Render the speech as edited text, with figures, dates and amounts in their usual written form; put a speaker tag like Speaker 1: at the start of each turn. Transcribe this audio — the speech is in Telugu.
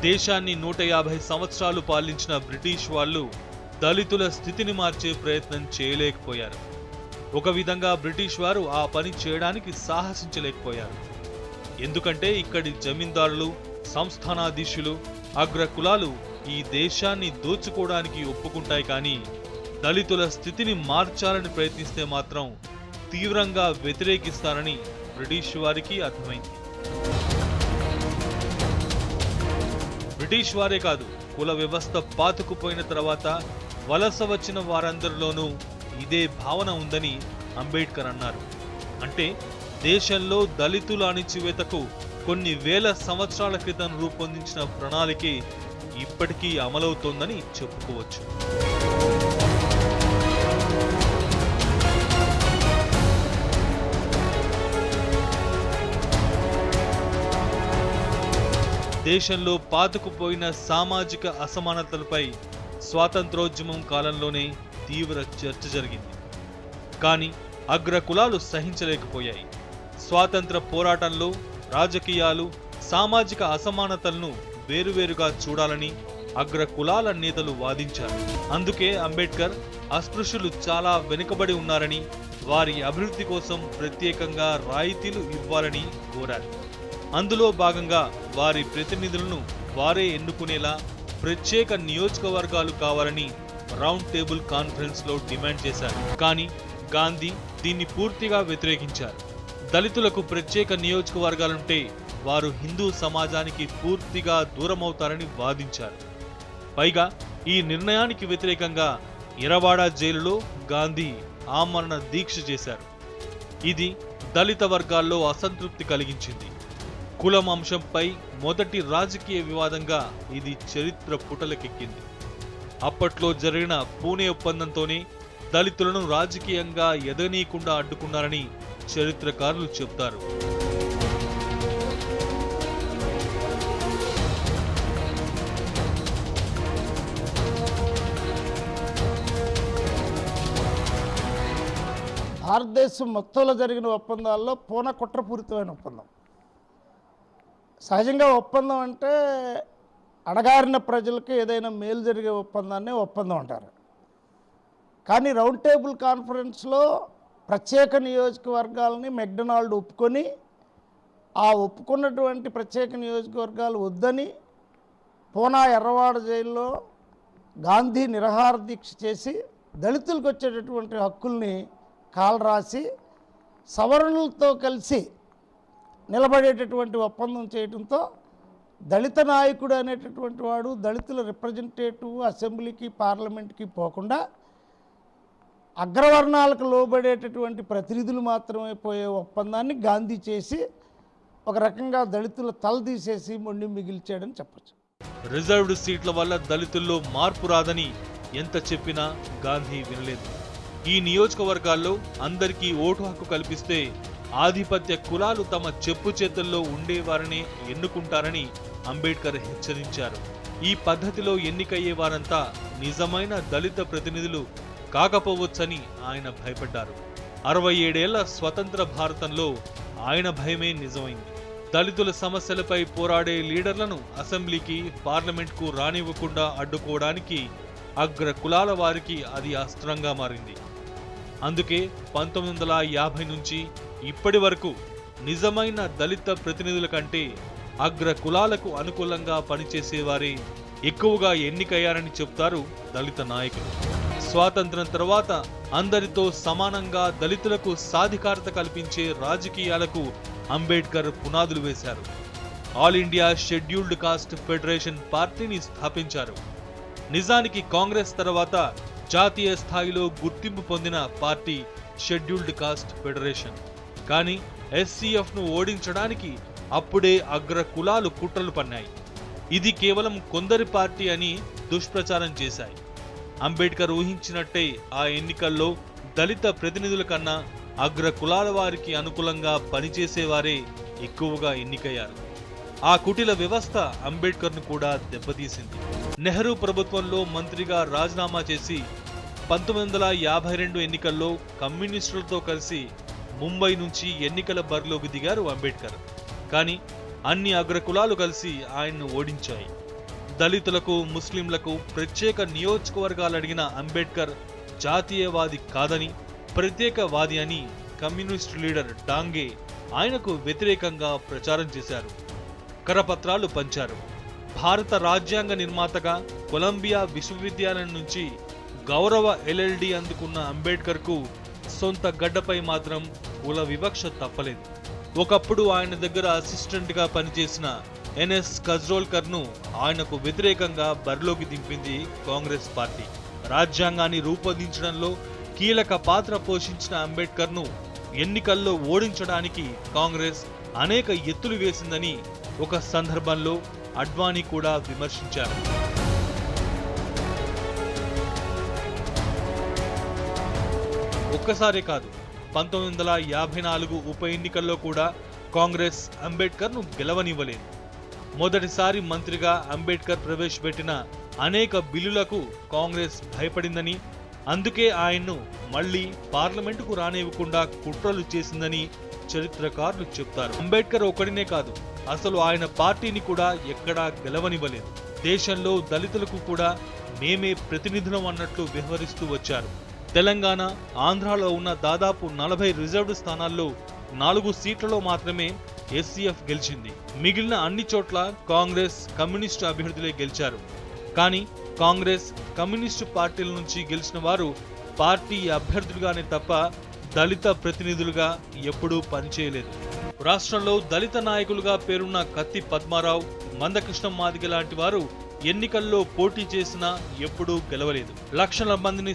Speaker 1: దేశాన్ని 150 సంవత్సరాలు పాలించిన బ్రిటిష్ వాళ్ళు దళితుల స్థితిని మార్చే ప్రయత్నం చేయలేకపోయారు. ఒక విధంగా బ్రిటిష్ వారు ఆ పని చేయడానికి సాహసించలేకపోయారు. ఎందుకంటే ఇక్కడి జమీందారులు, సంస్థానాధీశులు, అగ్ర కులాలు ఈ దేశాన్ని దోచుకోవడానికి ఒప్పుకుంటాయి, కానీ దళితుల స్థితిని మార్చాలని ప్రయత్నిస్తే మాత్రం తీవ్రంగా వ్యతిరేకిస్తారని బ్రిటిష్ వారికి అర్థమైంది. బ్రిటిష్ వారే కాదు, కుల వ్యవస్థ పాతుకుపోయిన తర్వాత వలస వచ్చిన వారందరిలోనూ ఇదే భావన ఉందని అంబేద్కర్ అన్నారు. అంటే దేశంలో దళితుల అణిచివేతకు కొన్ని వేల సంవత్సరాల క్రితం రూపొందించిన ప్రణాళికే ఇప్పటికీ అమలవుతోందని చెప్పుకోవచ్చు. దేశంలో పాతుకుపోయిన సామాజిక అసమానతలపై స్వాతంత్రోద్యమం కాలంలోనే తీవ్ర చర్చ జరిగింది. కానీ అగ్ర కులాలు సహించలేకపోయాయి. స్వాతంత్ర పోరాటంలో రాజకీయాలు, సామాజిక అసమానతలను వేరువేరుగా చూడాలని అగ్ర కులాల నేతలు వాదించారు. అందుకే అంబేద్కర్ అస్పృశ్యులు చాలా వెనుకబడి ఉన్నారని, వారి అభివృద్ధి కోసం ప్రత్యేకంగా రాయితీలు ఇవ్వాలని కోరారు. అందులో భాగంగా వారి ప్రతినిధులను వారే ఎన్నుకునేలా ప్రత్యేక నియోజకవర్గాలు కావాలని రౌండ్ టేబుల్ కాన్ఫరెన్స్ లో డిమాండ్ చేశారు. కానీ గాంధీ దీన్ని పూర్తిగా వ్యతిరేకించారు. దళితులకు ప్రత్యేక నియోజకవర్గాలుంటే వారు హిందూ సమాజానికి పూర్తిగా దూరమవుతారని వాదించారు. పైగా ఈ నిర్ణయానికి వ్యతిరేకంగా ఇరవాడ జైలులో గాంధీ ఆమరణ దీక్ష చేశారు. ఇది దళిత వర్గాల్లో అసంతృప్తి కలిగించింది. కులం అంశంపై మొదటి రాజకీయ వివాదంగా ఇది చరిత్ర పుటలకెక్కింది. అప్పట్లో జరిగిన పూణే ఒప్పందంతోనే దళితులను రాజకీయంగా ఎదగనీయకుండా అడ్డుకున్నారని చరిత్రకారులు చెబుతారు.
Speaker 2: భారతదేశం మొత్తంలో జరిగిన ఒప్పందాల్లో పూనా కుట్రపూరితమైన ఒప్పందం. సహజంగా ఒప్పందం అంటే అణగారిన ప్రజలకు ఏదైనా మేలు జరిగే ఒప్పందాన్ని ఒప్పందం అంటారు. కానీ రౌండ్ టేబుల్ కాన్ఫరెన్స్లో ప్రత్యేక నియోజకవర్గాలని మెక్డొనాల్డ్ ఒప్పుకొని, ఆ ఒప్పుకున్నటువంటి ప్రత్యేక నియోజకవర్గాలు వద్దని పూనా ఎర్రవాడ జైల్లో గాంధీ నిరాహార దీక్ష చేసి దళితులకు వచ్చేటటువంటి హక్కుల్ని కాలరాసి సవరణలతో కలిసి నిలబడేటటువంటి ఒప్పందం చేయడంతో దళిత నాయకుడు అనేటటువంటి వాడు దళితుల రిప్రజెంటేటివ్ అసెంబ్లీకి, పార్లమెంట్కి పోకుండా అగ్రవర్ణాలకు లోబడేటటువంటి ప్రతినిధులు మాత్రమే పోయే ఒప్పందాన్ని గాంధీ చేసి ఒక రకంగా దళితుల తల తీసేసి మొండి మిగిల్చాడని చెప్పచ్చు.
Speaker 1: రిజర్వ్డ్ సీట్ల వల్ల దళితుల్లో మార్పు రాదని ఎంత చెప్పినా గాంధీ వినలేదు. ఈ నియోజకవర్గాల్లో అందరికీ ఓటు హక్కు కల్పిస్తే ఆధిపత్య కులాలు తమ చెప్పు చేతుల్లో ఉండేవారనే ఎన్నుకుంటారని అంబేద్కర్ హెచ్చరించారు. ఈ పద్ధతిలో ఎన్నికయ్యే వారంతా నిజమైన దళిత ప్రతినిధులు కాకపోవచ్చని ఆయన భయపడ్డారు. 67 ఏళ్ల స్వతంత్ర భారతంలో ఆయన భయమే నిజమైంది. దళితుల సమస్యలపై పోరాడే లీడర్లను అసెంబ్లీకి, పార్లమెంట్కు రానివ్వకుండా అడ్డుకోవడానికి అగ్ర కులాల వారికి అది అస్త్రంగా మారింది. అందుకే 1950 నుంచి ఇప్పటి వరకు నిజమైన దళిత ప్రతినిధుల కంటే అగ్ర కులాలకు అనుకూలంగా పనిచేసేవారే ఎక్కువగా ఎన్నికయ్యారని చెప్తారు దళిత నాయకులు. స్వాతంత్రం తర్వాత అందరితో సమానంగా దళితులకు సాధికారత కల్పించే రాజకీయాలకు అంబేద్కర్ పునాదులు వేశారు. All India scheduled cost federation పార్టీని స్థాపించారు. నిజానికి కాంగ్రెస్ తర్వాత జాతీయ స్థాయిలో గుర్తింపు పొందిన పార్టీ షెడ్యూల్డ్ కాస్ట్ ఫెడరేషన్. కానీ ఎస్సీఎఫ్ను ఓడించడానికి అప్పుడే అగ్ర కులాలు కుట్రలు పన్నాయి. ఇది కేవలం కొందరి పార్టీ అని దుష్ప్రచారం చేశాయి. అంబేద్కర్ ఊహించినట్టే ఆ ఎన్నికల్లో దళిత ప్రతినిధుల కన్నా అగ్ర కులాల వారికి అనుకూలంగా పనిచేసేవారే ఎక్కువగా ఎన్నికయ్యారు. ఆ కుటిల వ్యవస్థ అంబేద్కర్ను కూడా దెబ్బతీసింది. నెహ్రూ ప్రభుత్వంలో మంత్రిగా రాజీనామా చేసి 1952 ఎన్నికల్లో కమ్యూనిస్టులతో కలిసి ముంబై నుంచి ఎన్నికల బరిలోకి దిగారు అంబేద్కర్. కానీ అన్ని అగ్రకులాలు కలిసి ఆయన్ను ఓడించాయి. దళితులకు ముస్లింలకు ప్రత్యేక నియోజకవర్గాలు అడిగిన అంబేద్కర్ జాతీయవాది కాదని ప్రత్యేకవాది అని కమ్యూనిస్టు లీడర్ డాంగే ఆయనకు వ్యతిరేకంగా ప్రచారం చేశారు. కరపత్రాలు పంచారు. భారత రాజ్యాంగ నిర్మాతగా కొలంబియా విశ్వవిద్యాలయం నుంచి గౌరవ ఎల్ఎల్డి అందుకున్న అంబేద్కర్కు సొంత గడ్డపై మాత్రం కుల వివక్ష తప్పలేదు. ఒకప్పుడు ఆయన దగ్గర అసిస్టెంట్గా పనిచేసిన ఎన్ఎస్ కజ్రోల్కర్ను ఆయనకు వ్యతిరేకంగా బరిలోకి దింపింది కాంగ్రెస్ పార్టీ. రాజ్యాంగాన్ని రూపొందించడంలో కీలక పాత్ర పోషించిన అంబేద్కర్ను ఎన్నికల్లో ఓడించడానికి కాంగ్రెస్ అనేక ఎత్తులు వేసిందని ఒక సందర్భంలో అడ్వాణీ కూడా విమర్శించారు. ఒక్కసారే కాదు, 1954 ఉప ఎన్నికల్లో కూడా కాంగ్రెస్ అంబేద్కర్ను గెలవనివ్వలేదు. మొదటిసారి మంత్రిగా అంబేద్కర్ ప్రవేశపెట్టిన అనేక బిల్లులకు కాంగ్రెస్ భయపడిందని, అందుకే ఆయన్ను మళ్లీ పార్లమెంటుకు రానివ్వకుండా కుట్రలు చేసిందని చరిత్రకారులు చెప్తారు. అంబేద్కర్ ఒకడినే కాదు, అసలు ఆయన పార్టీని కూడా ఎక్కడా గెలవనివ్వలేదు. దేశంలో దళితులకు కూడా మేమే ప్రతినిధులం అన్నట్లు వ్యవహరిస్తూ వచ్చారు. తెలంగాణ, ఆంధ్రాలో ఉన్న దాదాపు 40 రిజర్వ్డ్ స్థానాల్లో 4 సీట్లలో మాత్రమే ఎస్సీఎఫ్ గెలిచింది. మిగిలిన అన్ని చోట్ల కాంగ్రెస్, కమ్యూనిస్టు అభ్యర్థులే గెలిచారు. కానీ కాంగ్రెస్, కమ్యూనిస్టు పార్టీల నుంచి గెలిచిన వారు పార్టీ అభ్యర్థులుగానే తప్ప దళిత ప్రతినిధులుగా ఎప్పుడూ పనిచేయలేదు. రాష్ట్రంలో దళిత నాయకులుగా పేరున్న కత్తి పద్మారావు, మందకృష్ణ మాదిగ లాంటి వారు ఎన్నికల్లో పోటీ చేసినా ఎప్పుడూ గెలవలేదు. లక్షల మందిని